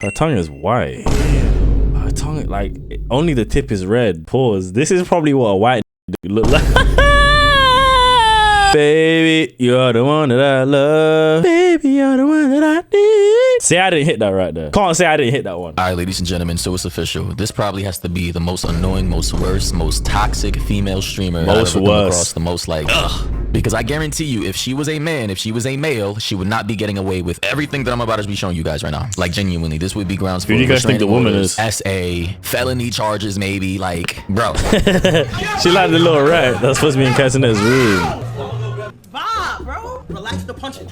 Her tongue is white. Her tongue, like, only the tip is red. Pause. This is probably what a white look like. Baby, you're the one that I love. Baby, you're the one that I need. Say I didn't hit that right there. Can't say I didn't hit that one. All right, ladies and gentlemen, so it's official. This probably has to be the most annoying, most worst, most toxic female streamer Most I've ever come worst. across. The most like, ugh. Because I guarantee you, if she was a man, if she was a male, she would not be getting away with everything that I'm about to be showing you guys right now. Like, genuinely, this would be grounds for Who do you guys think the woman orders, is? SA, felony charges, maybe. Like, bro. She like the little rat that's supposed to be in Casanet's room. Bob, bro. Relax the punch. You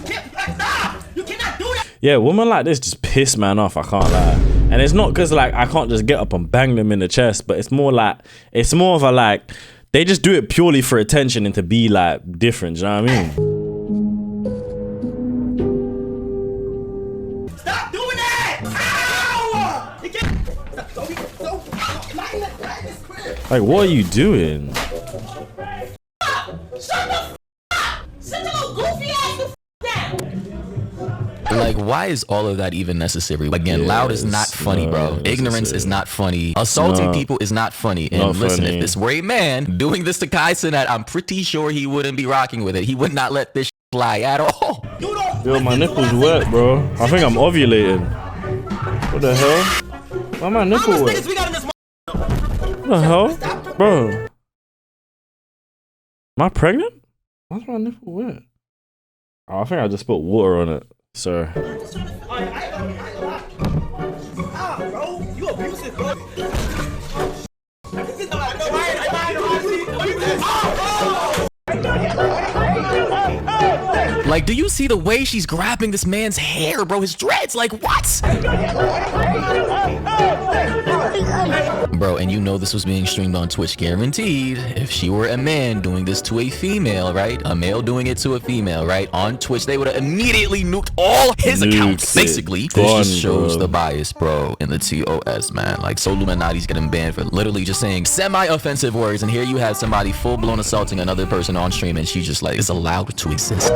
can't stop. You cannot do that. Yeah, women like this just piss man off, I can't lie. And it's not because like I can't just get up and bang them in the chest, but it's more of a like, they just do it purely for attention and to be like different, you know what I mean? Stop doing that! Ow! You can't. Like, what are you doing? Shut the f up! Sit your little goofy ass the f down! Like, why is all of that even necessary? Again, loud is not funny, bro. Ignorance is not funny. Assaulting people is not funny. And Not listen, funny. if this were a man doing this to Kai Cenat, I'm pretty sure he wouldn't be rocking with it. He would not let this fly at all. Yo, my nipples wet, bro. I think I'm ovulating. What the hell? Why my nipple wet? We got in this What the hell? Bro. Am I pregnant? Why's my nipple wet? Oh, I think I just put water on it, sir. bro. You abusive, bro. Like, do you see the way she's grabbing this man's hair, bro? His dreads, like, what? Bro, and you know this was being streamed on Twitch, guaranteed. If she were a man doing this to a female, right? A male doing it to a female, right? On Twitch, they would have immediately nuked all his accounts. Basically, this just shows the bias, bro, in the TOS, man. Like, so Illuminati's getting banned for literally just saying semi-offensive words, and here you have somebody full-blown assaulting another person on stream, and she just, like, is allowed to exist.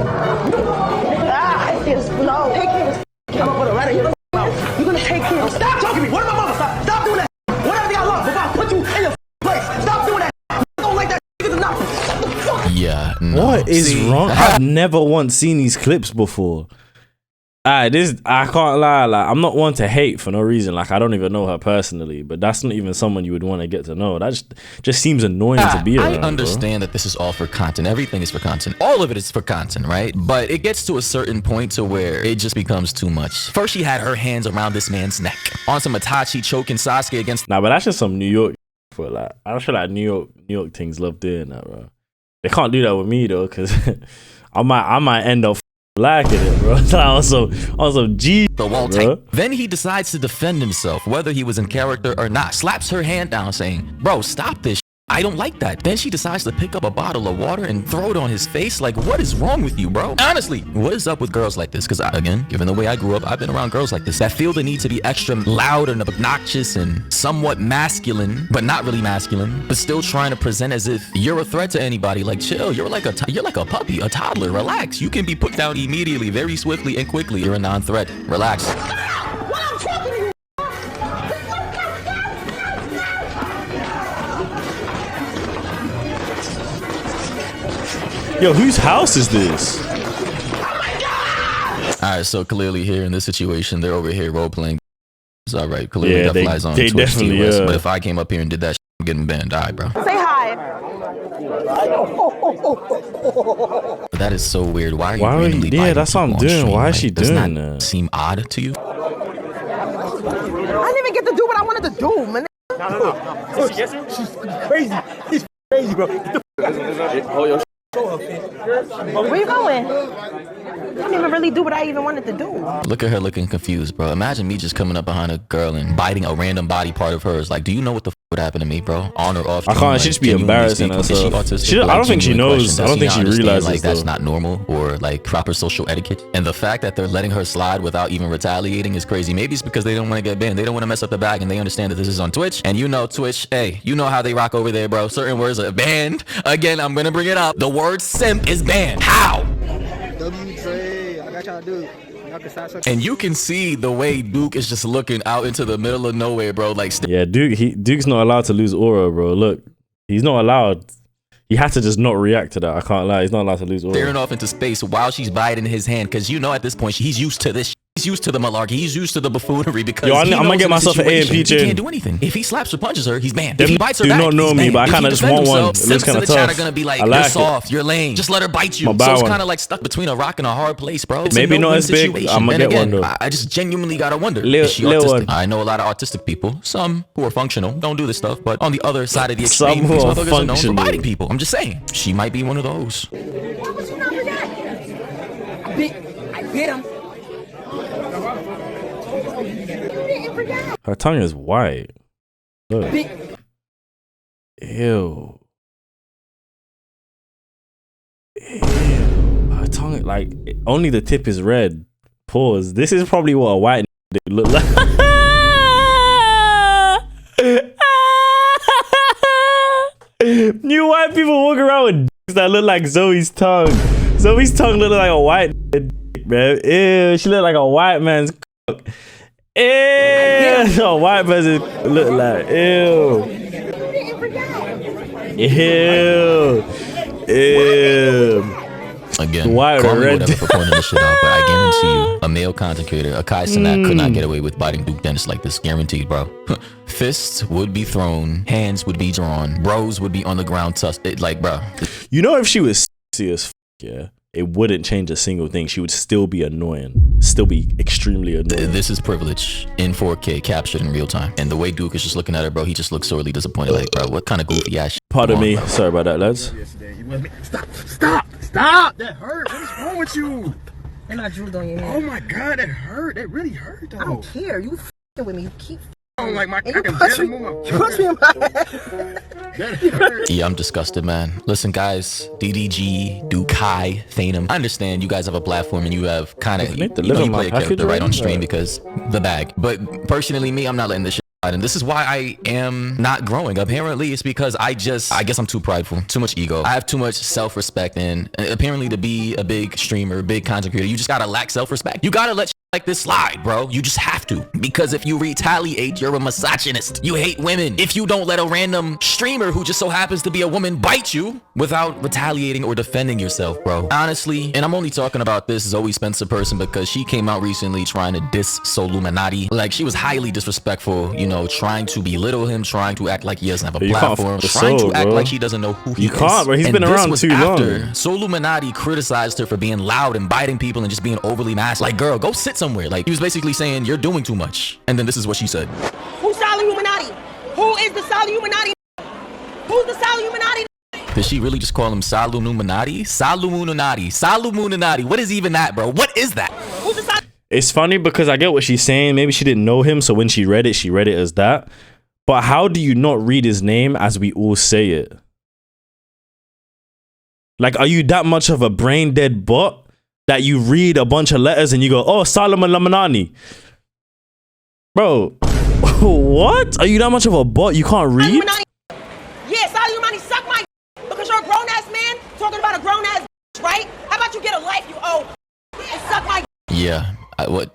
It's no. Take care of come up with a right in your mouth. You're gonna take care of. Stop talking to me. What did my mama stop? Stop doing that. Whatever I love, if I put you in your place, stop doing that. Don't like that. It's enough. Yeah, no. What is wrong? I've never once seen these clips before. I can't lie, like, I'm not one to hate for no reason. Like, I don't even know her personally, but that's not even someone you would want to get to know. That just seems annoying to be around. I understand that this is all for content. Everything is for content. All of it is for content, right? But it gets to a certain point to where it just becomes too much. First, she had her hands around this man's neck. On some Itachi choking Sasuke against. Nah, but that's just some New York for like. I feel like New York things love doing that, bro. They can't do that with me though, cause I might end up liking it, bro. Also, G. The wall tight. Then he decides to defend himself, whether he was in character or not. Slaps her hand down, saying, "Bro, stop this. I don't like that." Then she decides to pick up a bottle of water and throw it on his face. Like, what is wrong with you, bro? Honestly, what is up with girls like this? Because again, given the way I grew up, I've been around girls like this that feel the need to be extra loud and obnoxious and somewhat masculine, but not really masculine, but still trying to present as if you're a threat to anybody. Like, chill. You're like a puppy, a toddler. Relax. You can be put down immediately, very swiftly and quickly. You're a non-threat. Relax. Yo, whose house is this? Alright, so clearly here in this situation, they're over here role-playing. It's alright, clearly that flies on they Twitch definitely TOS, are. but if I came up here and did that, I'm getting banned. Alright, bro. Say hi. That is so weird. Why are you Why are you- randomly yeah, biting that's what I'm people on doing. stream? Why is she does doing that that? seem odd to you? I didn't even get to do what I wanted to do, man. No. She's crazy. She's crazy, bro. Where you going? I didn't even really do what I even wanted to do. Look at her looking confused, bro. Imagine me just coming up behind a girl and biting a random body part of hers. Like, do you know what the f would happen to me, bro? On or off? I can't. She just be embarrassing herself. I don't think she knows. I don't think she realizes like that's though. not normal or like proper social etiquette. And the fact that they're letting her slide without even retaliating is crazy. Maybe it's because they don't want to get banned. They don't want to mess up the bag, and they understand that this is on Twitch. And you know Twitch, hey, you know how they rock over there, bro. Certain words are banned. Again, I'm gonna bring it up. The word simp is banned. How? W Trey, I got y'all dude. And you can see the way Duke is just looking out into the middle of nowhere, bro. Like, yeah, Duke's not allowed to lose aura, bro. Look, he's not allowed. He had to just not react to that. I can't lie. He's not allowed to lose aura. staring off into space while she's biting his hand, because you know at this point he's used to this. He's used to the malarkey. He's used to the buffoonery because I'm gonna get myself an A&P he chain. can't do anything. If he slaps or punches her, he's banned. Them If he bites her do back, not know he's me, banned. but I If kinda he just defends want one. himself, It looks Sims in kinda the chat tough. are gonna be like, I you're like it. soft, you're lame. Just let her bite you. I'ma So buy it's one. kind of like stuck between a rock and a hard place, bro. It's Maybe a not no-win as big. situation. I'ma And get one, again, though. I just genuinely gotta wonder, Lil- is she Lil autistic? one. I know a lot of autistic people. Some who are functional don't do this stuff, but on the other side of the Some extreme, who these are motherfuckers are known for functional. biting people. I'm just saying, she might be one of those. I bit him. Her tongue is white. Look. Ew. Her tongue, like, only the tip is red. Pause. This is probably what a white would look like. New white people walk around with dicks that look like Zoe's tongue. Zoe's tongue look like a white dick, man. Ew, she look like a white man's cock. Ew, a white person look like, ew. Ew. Ew. Again, Why call me red? whatever for pointing this shit out, but I guarantee you, a male content creator, Akai Sinak, could not get away with biting Duke Dennis like this. Guaranteed, bro. Fists would be thrown, hands would be drawn, bros would be on the ground, like, bro. You know, if she was sexy as yeah, it wouldn't change a single thing. She would still be annoying. Still be extremely annoying. This is privilege in 4K captured in real time. And the way Duke is just looking at her, bro, he just looks sorely disappointed. Like, bro, what kind of goofy ass shit? Pardon Come on, me. bro. Sorry about that, lads. Stop! That hurt. What is wrong with you? And I drew on your Oh hand. my god, that hurt. That really hurt though. I don't care. You f***ing with me. You keep Oh, like my, I and you can punch barely me. move my You punch me in my head. That hurt. Yeah, I'm disgusted, man. Listen, guys, DDG, Dukai, Thanem. I understand you guys have a platform and you have kind of, you deliver my play a character package right on already? stream because the bag. But personally, me, I'm not letting this shit slide. And this is why I am not growing. Apparently, it's because I guess I'm too prideful, too much ego. I have too much self-respect, and apparently to be a big streamer, big content creator, you just gotta lack self-respect. You gotta let like this slide, bro. You just have to. Because if you retaliate, you're a misogynist. You hate women. If you don't let a random streamer who just so happens to be a woman bite you without retaliating or defending yourself, bro. Honestly, and I'm only talking about this Zoe Spencer person because she came out recently trying to diss Soluminati. Like, she was highly disrespectful, you know, trying to belittle him, trying to act like he doesn't have a You can't platform, fuck the trying soul, to act bro. like she doesn't know who he You is. can't, bro. He's And been this around was too after long. Soluminati criticized her for being loud and biting people and just being overly masked. Like, girl, go sit somewhere. Like, he was basically saying, you're doing too much. And then this is what she said. Who's Soluminati? Who is the Soluminati? Who's the Soluminati? Did she really just call him Saluminati? Saluminati. Saluminati. What is even that, bro? What is that? Who's the Sol? It's funny because I get what she's saying. Maybe she didn't know him, so when she read it as that. But how do you not read his name as we all say it? Like, are you that much of a brain dead bot that you read a bunch of letters and you go, oh, Solomon Lamanani? Bro, what? Are you that much of a bot? You can't read? Soluminati. Yeah, Soluminati, suck my because you're a grown ass man talking about a grown ass right? How about you get a life, you owe, and suck my. Yeah.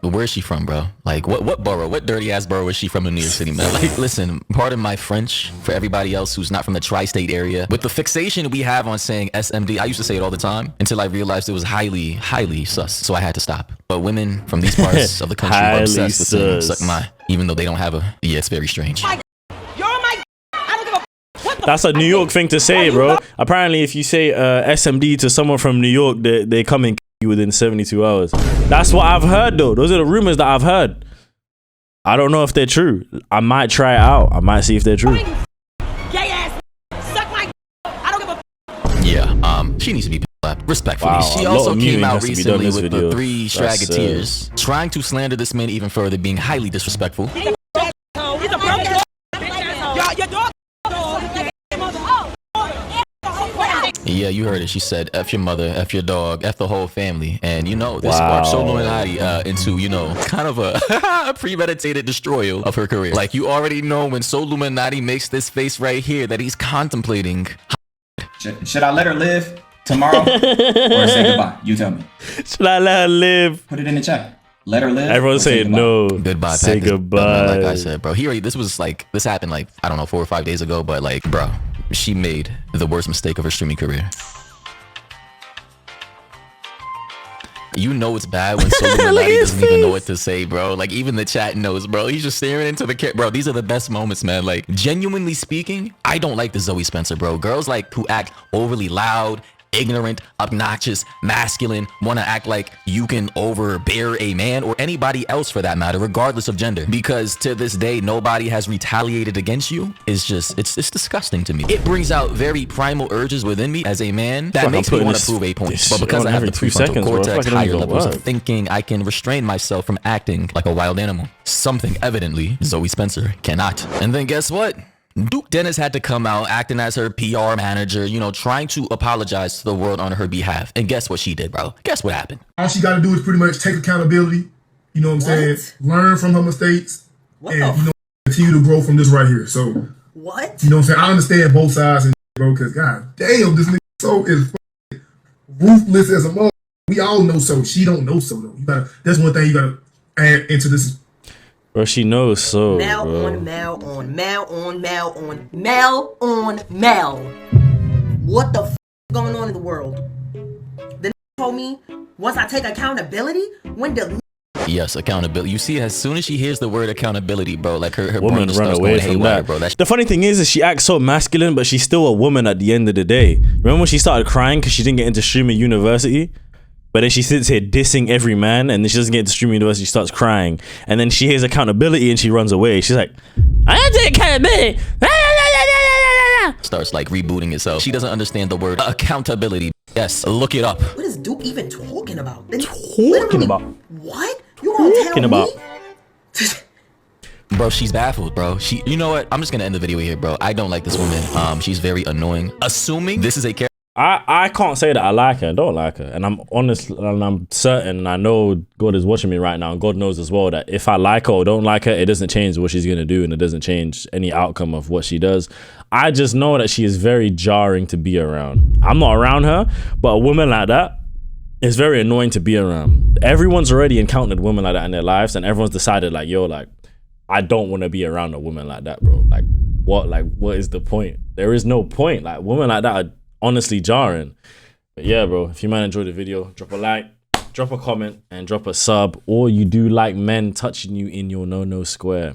Where is she from, bro? Like, what borough? What dirty ass borough is she from in New York City, man? Like, listen, pardon my French for everybody else who's not from the tri-state area. With the fixation we have on saying SMD, I used to say it all the time until I realized it was highly, highly sus. So I had to stop. But women from these parts of the country are obsessed with saying suck my, even though they don't have a. Yeah, it's very strange. You're my. I don't give a. What the That's a New York thing to say, bro. Apparently, if you say SMD to someone from New York, they come and kill you within 72 hours. That's what I've heard, though. Those are the rumors that I've heard. I don't know if they're true. I might try it out. I might see if they're true. Gay ass. Suck my. I don't give a. Yeah, she needs to be slapped respectfully. Wow, She a lot also of came muting out has to be done in recently this with video. the 3 That's, Stragateers, trying to slander this man even further, being highly disrespectful. He's a broke ass. Your dog. Yeah, you heard it. She said, F your mother, F your dog, F the whole family. And, you know, this Wow. sparked Soluminati into, you know, kind of a premeditated destroyal of her career. Like, you already know when Soluminati makes this face right here that he's contemplating. Should I let her live tomorrow or say goodbye? You tell me. Should I let her live? Put it in the chat. Let her live. Everyone's saying no. Goodbye. Say Pat, this- goodbye. Like I said, bro. This happened like, I don't know, 4 or 5 days ago, but like, bro, she made the worst mistake of her streaming career. You know it's bad when Illuminati doesn't even know what to say, bro. Like, even the chat knows, bro. He's just staring into the camera. Bro, these are the best moments, man. Like, genuinely speaking, I don't like the Zoe Spencer, bro. Girls like who act overly loud, ignorant, obnoxious, masculine, want to act like you can overbear a man or anybody else for that matter, regardless of gender. Because to this day, nobody has retaliated against you. It's just, it's disgusting to me. It brings out very primal urges within me as a man that makes me want to prove a point. But because I have the prefrontal cortex, higher levels of thinking, I can restrain myself from acting like a wild animal. Something evidently Zoe Spencer cannot. And then guess what? Duke Dennis had to come out acting as her PR manager, you know, trying to apologize to the world on her behalf. And guess what she did, bro? Guess what happened? All she got to do is pretty much take accountability, you know what I'm saying? Learn from her mistakes and, you know, continue to grow from this right here. So, What? you know what I'm saying? I understand both sides, and bro, because god damn, this nigga so is ruthless as a mother. We all know so. She don't know so, though. You gotta, that's one thing you got to add into this. Bro, she knows so. Mel bro. on Mel on Mel on Mel on Mel on Mel. What the f going on in the world? The told me once I take accountability, when the Yes, accountability. You see, as soon as she hears the word accountability, bro, like her Woman brain just run starts away going from haywire, that. bro. That's The funny thing is she acts so masculine, but she's still a woman at the end of the day. Remember when she started crying because she didn't get into streaming university? But then she sits here dissing every man, and then she doesn't get into streaming university, she starts crying. And then she hears accountability and she runs away. She's like, I have to take accountability. starts like rebooting itself. She doesn't understand the word accountability. Yes, look it up. what is Duke even talking about? Talking about? What? You gonna Talking tell about? me? Bro, she's baffled, bro. You know what? I'm just gonna end the video here, bro. I don't like this woman. She's very annoying. Assuming this is a character. I can't say that I like her. I don't like her. And I'm honest and I'm certain, and I know God is watching me right now, and God knows as well that if I like her or don't like her, it doesn't change what she's going to do, and it doesn't change any outcome of what she does. I just know that she is very jarring to be around. I'm not around her, but a woman like that is very annoying to be around. Everyone's already encountered women like that in their lives, and everyone's decided like, yo, like, I don't want to be around a woman like that, bro. Like, what is the point? There is no point. Like, women like that are honestly jarring. But yeah, bro, if you might enjoy the video, drop a like, drop a comment, and drop a sub, or you do like men touching you in your no square.